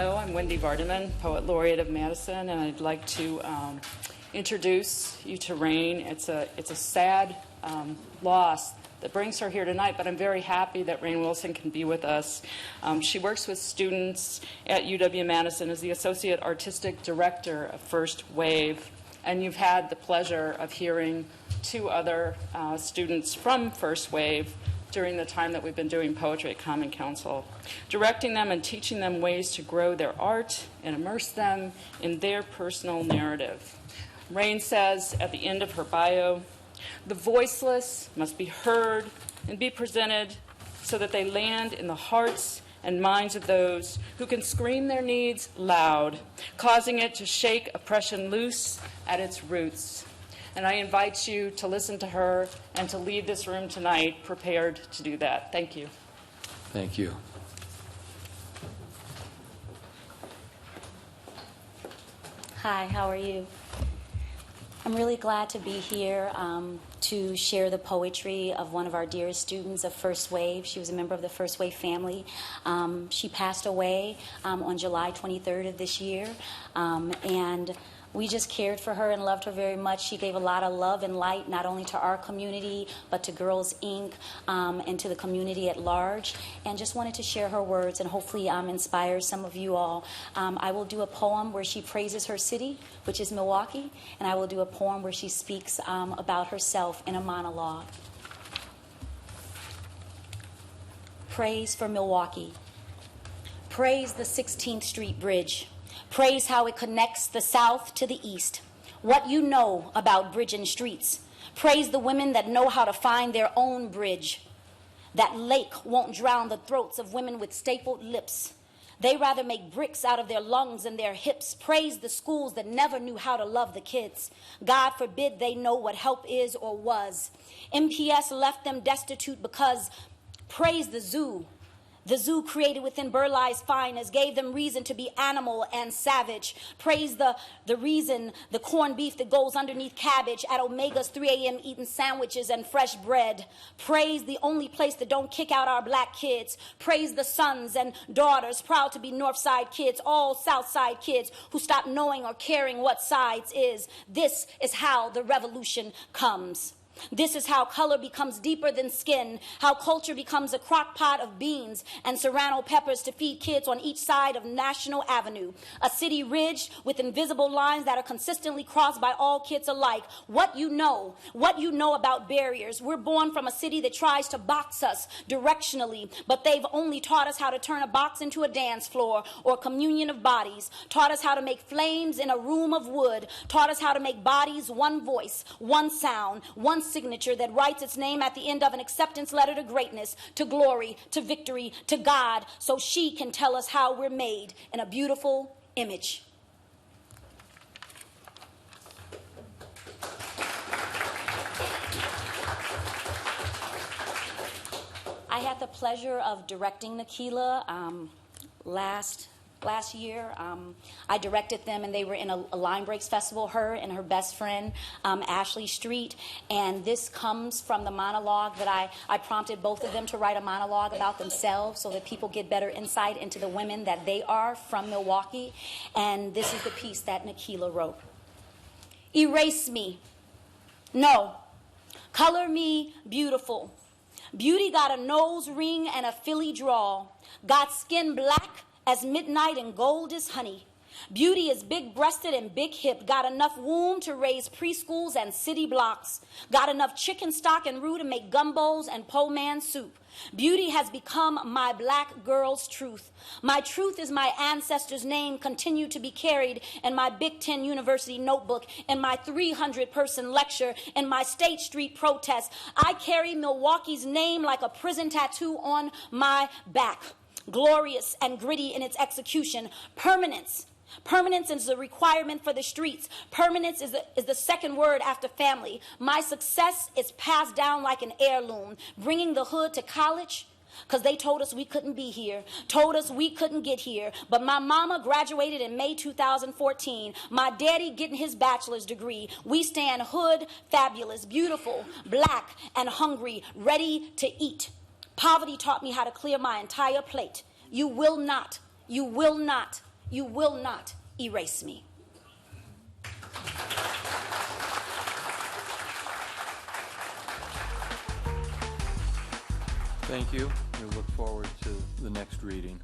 Hello, I'm Wendy Vardaman, Poet Laureate of Madison, and I'd like to introduce you to Rain. It's a sad loss that brings her here tonight, but I'm very happy that Rain Wilson can be with us. She works with students at UW-Madison as the Associate Artistic Director of First Wave, and you've had the pleasure of hearing two other students from First Wave during the time that we've been doing poetry at Common Council, directing them and teaching them ways to grow their art and immerse them in their personal narrative. Rain says at the end of her bio, "The voiceless must be heard and be presented so that they land in the hearts and minds of those who can scream their needs loud, causing it to shake oppression loose at its roots." And I invite you to listen to her and to leave this room tonight prepared to do that. Thank you. Thank you. Hi, how are you? I'm really glad to be here to share the poetry of one of our dearest students of First Wave. She was a member of the First Wave family. She passed away on July 23rd of this year, and we just cared for her and loved her very much. She gave a lot of love and light, not only to our community, but to Girls Inc. And to the community at large. And just wanted to share her words and hopefully inspire some of you all. I will do a poem where she praises her city, which is Milwaukee, and I will do a poem where she speaks about herself in a monologue. Praise for Milwaukee. Praise the 16th Street Bridge. Praise how it connects the South to the East. What you know about bridge and streets. Praise the women that know how to find their own bridge. That lake won't drown the throats of women with stapled lips. They rather make bricks out of their lungs and their hips. Praise the schools that never knew how to love the kids. God forbid they know what help is or was. MPS left them destitute because praise the zoo. The zoo created within Burleigh's finest gave them reason to be animal and savage. Praise the reason, the corned beef that goes underneath cabbage at Omega's 3 a.m. eating sandwiches and fresh bread. Praise the only place that don't kick out our black kids. Praise the sons and daughters proud to be North Side kids, all South Side kids who stop knowing or caring what sides is. This is how the revolution comes. This is how color becomes deeper than skin, how culture becomes a crock pot of beans and serrano peppers to feed kids on each side of National Avenue, a city ridged with invisible lines that are consistently crossed by all kids alike. What you know about barriers. We're born from a city that tries to box us directionally, but they've only taught us how to turn a box into a dance floor or communion of bodies, taught us how to make flames in a room of wood, taught us how to make bodies one voice, one sound, one signature that writes its name at the end of an acceptance letter to greatness, to glory, to victory, to God, so she can tell us how we're made in a beautiful image. I had the pleasure of directing Nikila last year. I directed them, and they were in a Line Breaks Festival, her and her best friend, Ashley Street. And this comes from the monologue that I prompted both of them to write a monologue about themselves so that people get better insight into the women that they are from Milwaukee. And this is the piece that Nikila wrote. Erase me. No. Color me beautiful. Beauty got a nose ring and a Philly drawl. Got skin black as midnight and gold as honey. Beauty is big-breasted and big-hipped, got enough womb to raise preschools and city blocks, got enough chicken stock and roux to make gumbos and po' man soup. Beauty has become my black girl's truth. My truth is my ancestors' name continued to be carried in my Big Ten University notebook, in my 300-person lecture, in my State Street protest. I carry Milwaukee's name like a prison tattoo on my back. Glorious and gritty in its execution. Permanence. Permanence is a requirement for the streets. Permanence is the second word after family. My success is passed down like an heirloom, bringing the hood to college because they told us we couldn't be here, told us we couldn't get here. But my mama graduated in May 2014. My daddy getting his bachelor's degree. We stand hood, fabulous, beautiful, black, and hungry, ready to eat. Poverty taught me how to clear my entire plate. You will not You will not erase me. Thank you. We look forward to the next reading.